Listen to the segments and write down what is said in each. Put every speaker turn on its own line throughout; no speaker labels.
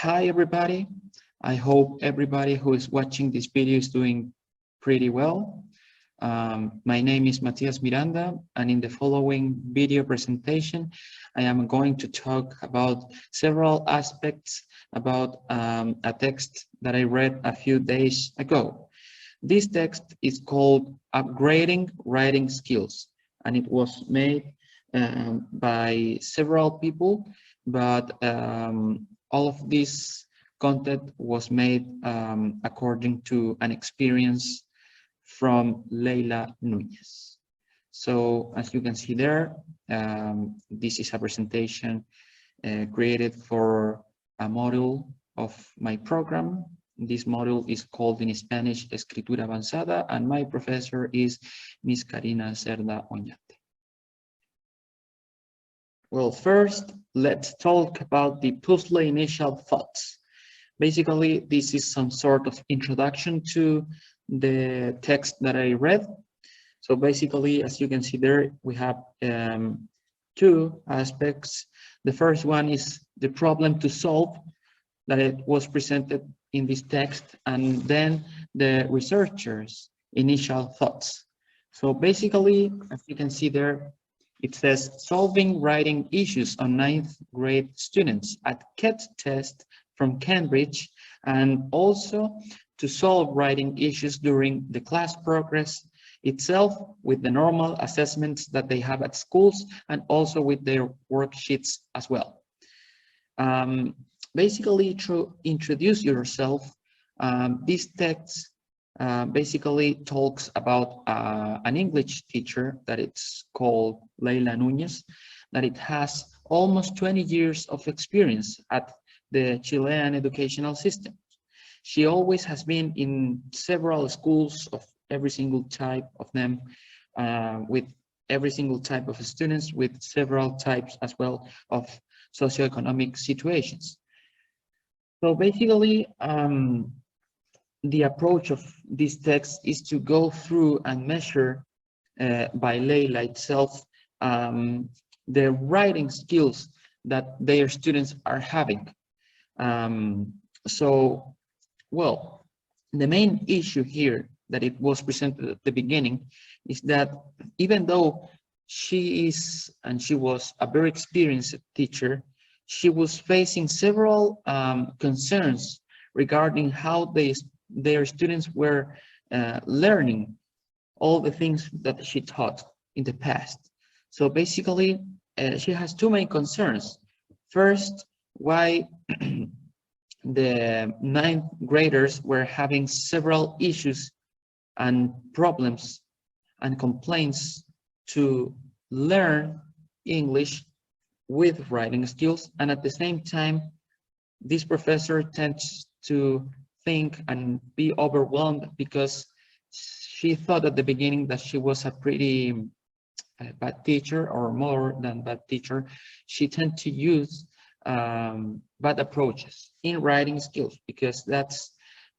Hi, everybody. I hope everybody who is watching this video is doing pretty well. My name is Matias Miranda, and in the following video presentation, I am going to talk about several aspects about a text that I read a few days ago. This text is called Upgrading Writing Skills, and it was made by several people, but all of this content was made according to an experience from Leila Núñez. So as you can see there, this is a presentation created for a module of my program. This module is called in Spanish Escritura Avanzada, and my professor is Miss Karina Cerda Oñate. Well, first, let's talk about the puzzle initial thoughts. Basically, this is some sort of introduction to the text that I read. So basically, as you can see there, we have two aspects. The first one is the problem to solve that it was presented in this text, and then the researchers' initial thoughts. So basically, as you can see there, it says solving writing issues on 9th grade students at CET test from Cambridge, and also to solve writing issues during the class progress itself with the normal assessments that they have at schools, and also with their worksheets as well. Basically, to introduce yourself, this text basically talks about an English teacher that it's called Leila Núñez, that it has almost 20 years of experience at the Chilean educational system. She always has been in several schools of every single type of them, with every single type of students, with several types as well of socioeconomic situations. So basically, the approach of this text is to go through and measure by Leila itself the writing skills that their students are having. Well, the main issue here that it was presented at the beginning is that even though she was a very experienced teacher, she was facing several concerns regarding how their students were learning all the things that she taught in the past. So basically, she has two main concerns. First, why the 9th graders were having several issues and problems and complaints to learn English with writing skills, and at the same time, this professor tends to think and be overwhelmed because she thought at the beginning that she was a pretty bad teacher, or more than bad teacher. She tended to use bad approaches in writing skills, because that's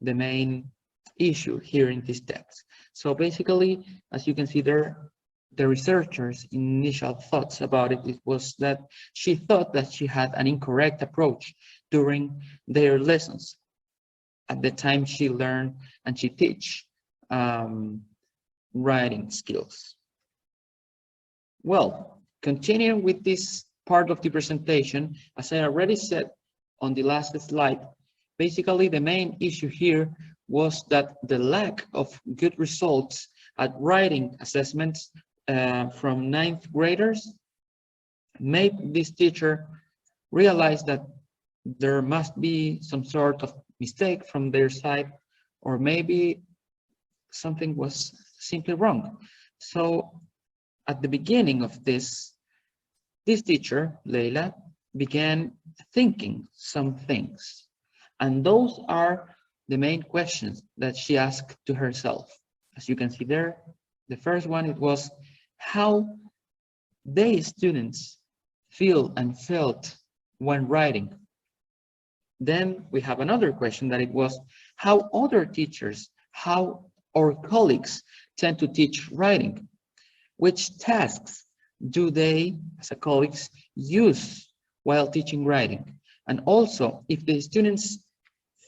the main issue here in this text. So basically, as you can see there, the researchers' initial thoughts about it was that she thought that she had an incorrect approach during their lessons at the time she learned and she teach writing skills. Well, continuing with this part of the presentation, as I already said on the last slide, basically the main issue here was that the lack of good results at writing assessments from 9th graders made this teacher realize that there must be some sort of mistake from their side, or maybe something was simply wrong. So at the beginning of this teacher, Leila, began thinking some things, and those are the main questions that she asked to herself. As you can see there, the first one, it was how they students feel and felt when writing. Then we have another question that it was how other teachers, how our colleagues tend to teach writing. Which tasks do they, as a colleagues, use while teaching writing? And also, if the students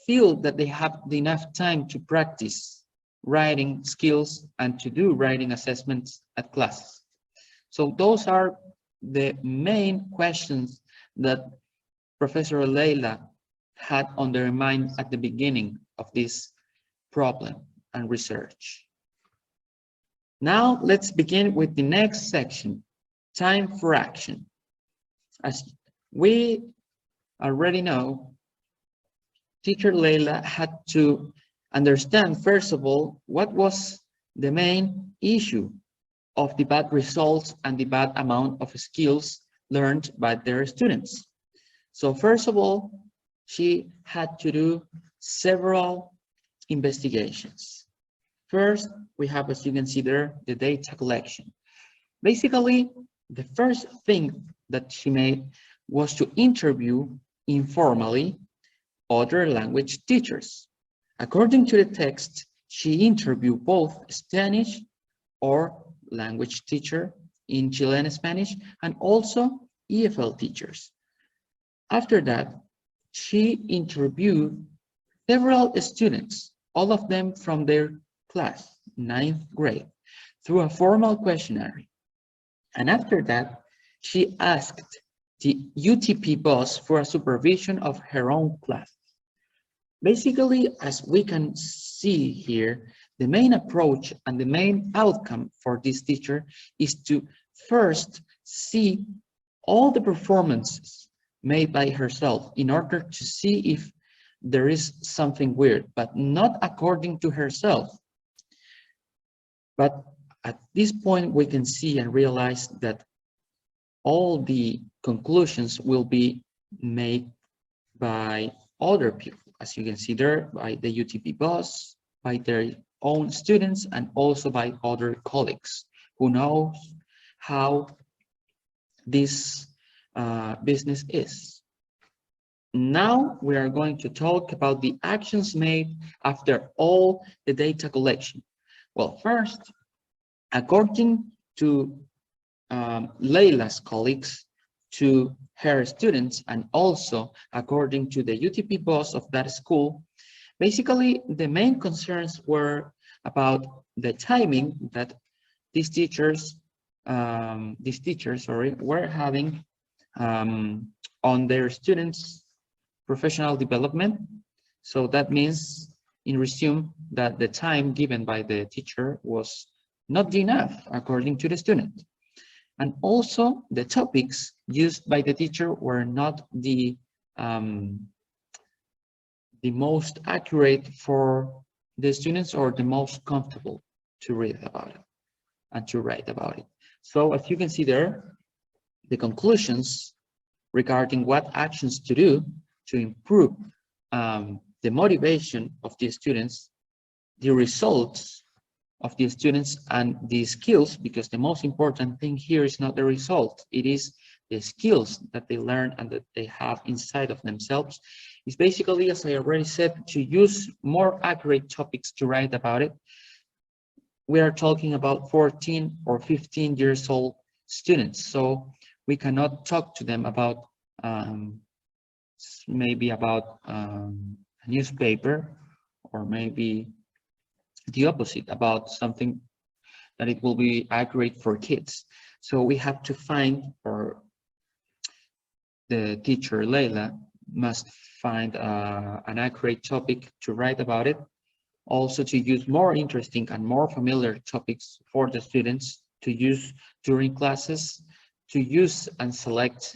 feel that they have enough time to practice writing skills and to do writing assessments at classes. So those are the main questions that Professor Leila had on their mind at the beginning of this problem and research. Now let's begin with the next section, time for action. As we already know, teacher Leila had to understand, first of all, what was the main issue of the bad results and the bad amount of skills learned by their students. So first of all, she had to do several investigations. First, we have, as you can see there, the data collection. Basically, the first thing that she made was to interview informally other language teachers. According to the text, she interviewed both Spanish or language teacher in Chilean Spanish and also EFL teachers. After that, she interviewed several students, all of them from their class, 9th grade, through a formal questionnaire. And after that, she asked the UTP boss for a supervision of her own class. Basically, as we can see here, the main approach and the main outcome for this teacher is to first see all the performances made by herself in order to see if there is something weird, but not according to herself. But at this point, we can see and realize that all the conclusions will be made by other people, as you can see there, by the UTP boss, by their own students, and also by other colleagues who know how this business is. Now we are going to talk about the actions made after all the data collection. Well, first, according to Leila's colleagues, to her students, and also according to the UTP boss of that school, basically the main concerns were about the timing that these teachers were having on their students' professional development. So that means, in resume, that the time given by the teacher was not enough according to the student. And also the topics used by the teacher were not the most accurate for the students or the most comfortable to read about it and to write about it. So as you can see there, the conclusions regarding what actions to do to improve the motivation of the students, the results of the students, and the skills, because the most important thing here is not the result, it is the skills that they learn and that they have inside of themselves, is basically, as I already said, to use more accurate topics to write about it. We are talking about 14 or 15 years old students, so we cannot talk to them about maybe about a newspaper, or maybe the opposite, about something that it will be accurate for kids. So we have to find, or the teacher Leila must find an accurate topic to write about it, also to use more interesting and more familiar topics for the students to use during classes, to use and select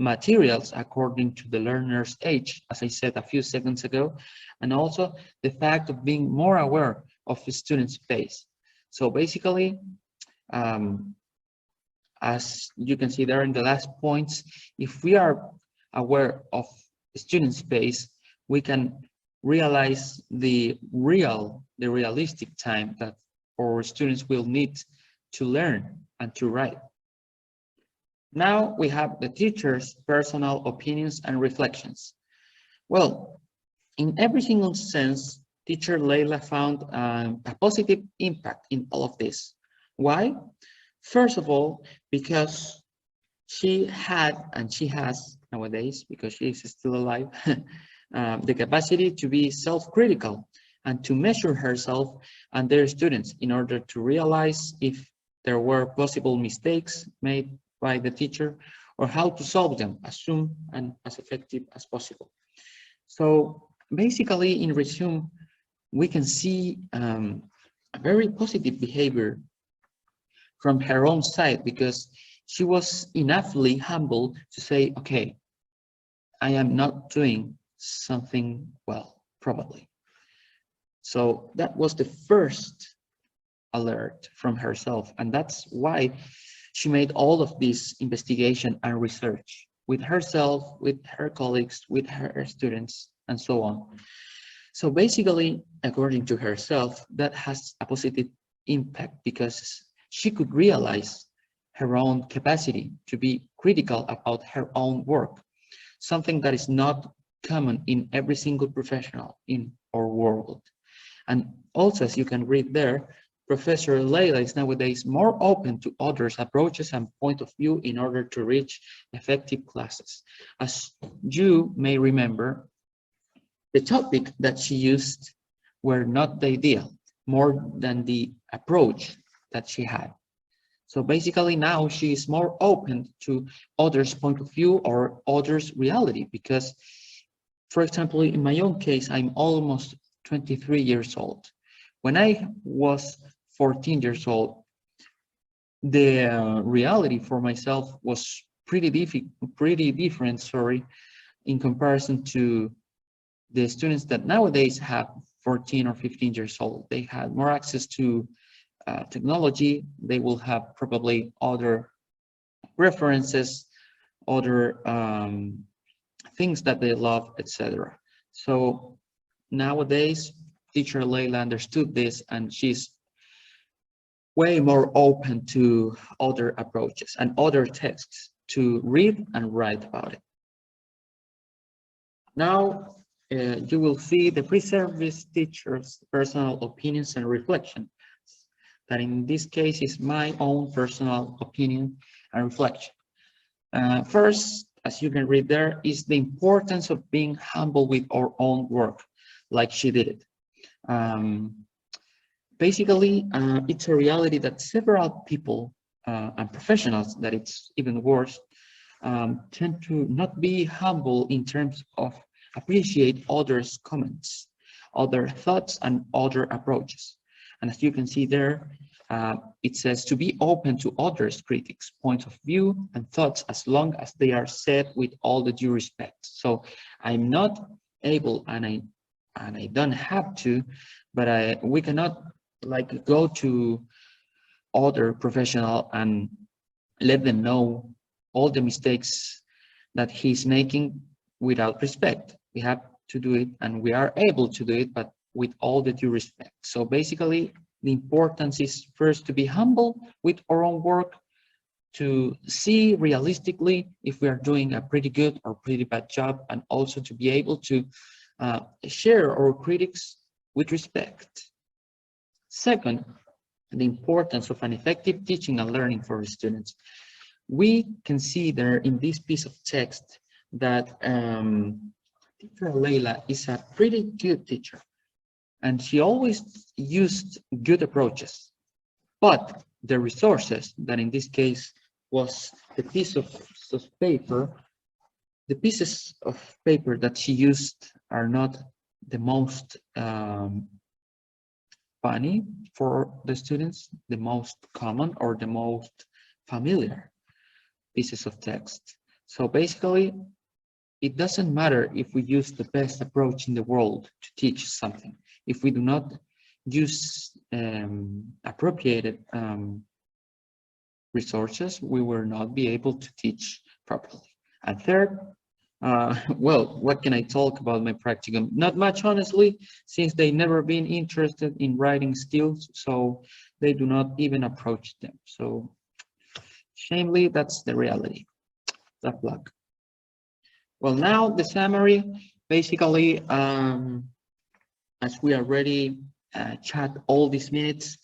materials according to the learner's age, as I said a few seconds ago, and also the fact of being more aware of the student's pace. So basically, as you can see there in the last points, if we are aware of the student's pace, we can realize the realistic time that our students will need to learn and to write. Now we have the teacher's personal opinions and reflections. Well, in every single sense, teacher Leila found a positive impact in all of this. Why? First of all, because She had, and she has nowadays, because she is still alive, the capacity to be self-critical and to measure herself and their students in order to realize if there were possible mistakes made by the teacher or how to solve them as soon and as effective as possible. So basically, in resume, we can see a very positive behavior from her own side, because she was enoughly humble to say, okay, I am not doing something well, probably. So that was the first alert from herself. And that's why she made all of this investigation and research with herself, with her colleagues, with her students, and so on. So basically, according to herself, that has a positive impact because she could realize her own capacity to be critical about her own work, something that is not common in every single professional in our world. And also, as you can read there, Professor Leila is nowadays more open to others' approaches and point of view in order to reach effective classes. As you may remember, the topic that she used were not the ideal, more than the approach that she had. So basically now she is more open to others' point of view or others' reality, because, for example, in my own case, I'm almost 23 years old. When I was 14 years old, the reality for myself was pretty different, sorry, in comparison to the students that nowadays have 14 or 15 years old. They had more access to technology. They will have probably other references, other things that they love, etc. So nowadays, teacher Leila understood this, and she's way more open to other approaches and other texts to read and write about it. Now, you will see the pre-service teacher's personal opinions and reflection. That in this case is my own personal opinion and reflection. First, as you can read there, is the importance of being humble with our own work, like she did it. Basically, it's a reality that several people and professionals, that it's even worse, tend to not be humble in terms of appreciate others' comments, other thoughts, and other approaches. And as you can see there, it says to be open to others' critics, points of view, and thoughts, as long as they are said with all the due respect. So I'm not able, and I don't have to, but we cannot like go to other professional and let them know all the mistakes that he's making without respect. We have to do it, and we are able to do it, but with all the due respect. So basically, the importance is first to be humble with our own work, to see realistically if we are doing a pretty good or pretty bad job, and also to be able to share our critics with respect. Second, the importance of an effective teaching and learning for students. We can see there in this piece of text that teacher Leila is a pretty good teacher, and she always used good approaches. But the resources, that in this case was the piece of paper, the pieces of paper that she used are not the most funny for the students, the most common or the most familiar pieces of text. So basically, it doesn't matter if we use the best approach in the world to teach something. If we do not use appropriated resources, we will not be able to teach properly. And third, well, what can I talk about my practicum? Not much, honestly, since they never been interested in writing skills, so they do not even approach them. So, shamefully, that's the reality. Tough luck. Well, now the summary, basically, as we already chat all these minutes,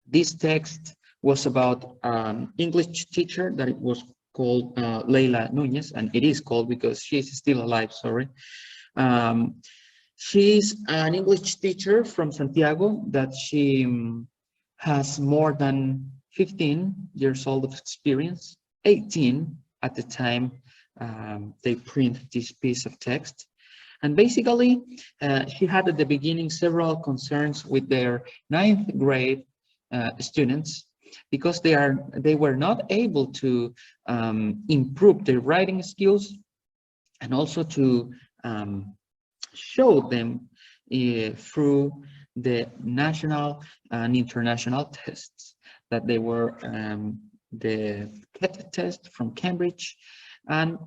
this text was about an English teacher that it was called Leila Nunez, and it is called because she's still alive, sorry. She's an English teacher from Santiago that she has more than 15 years old of experience, 18 at the time they print this piece of text. And basically, she had at the beginning several concerns with their 9th grade students because they were not able to improve their writing skills and also to show them through the national and international tests that they were the CET test from Cambridge and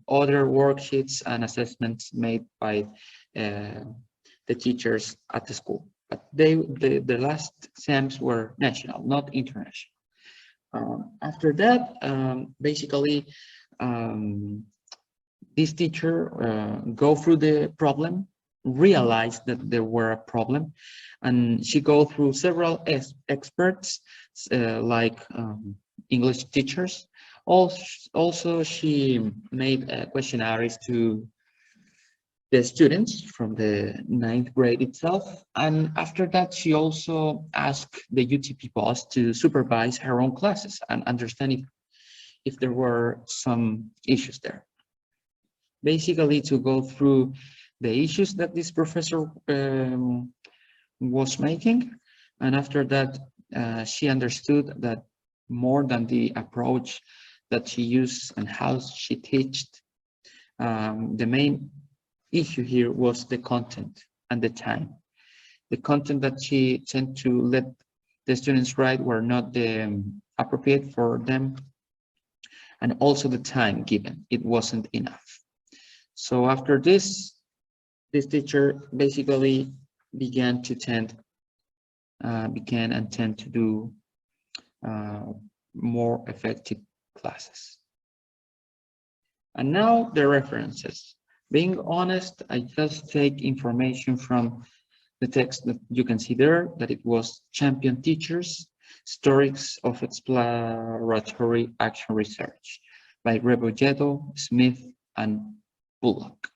other worksheets and assessments made by the teachers at the school. But the last exams were national, not international. After that, basically, this teacher go through the problem, realized that there were a problem, and she go through several experts like English teachers. Also, she made questionnaires to the students from the 9th grade itself. And after that, she also asked the UTP boss to supervise her own classes and understand if there were some issues there. Basically, to go through the issues that this professor was making. And after that, she understood that more than the approach that she used and how she taught, the main issue here was the content and the time. The content that she tended to let the students write were not appropriate for them, and also the time given, it wasn't enough. So after this teacher basically began to tend to do more effective classes. And now the references. Being honest, I just take information from the text that you can see there, that it was Champion Teachers, Stories of Exploratory Action Research by Rebolledo, Smith, and Bullock.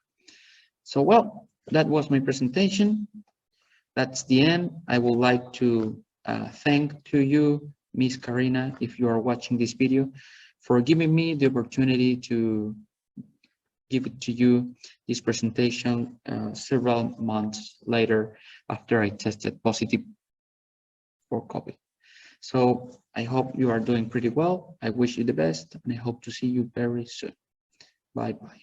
So, well, that was my presentation. That's the end. I would like to thank to you, Miss Karina, if you are watching this video, for giving me the opportunity to give it to you, this presentation, several months later after I tested positive for COVID. So I hope you are doing pretty well. I wish you the best, and I hope to see you very soon. Bye-bye.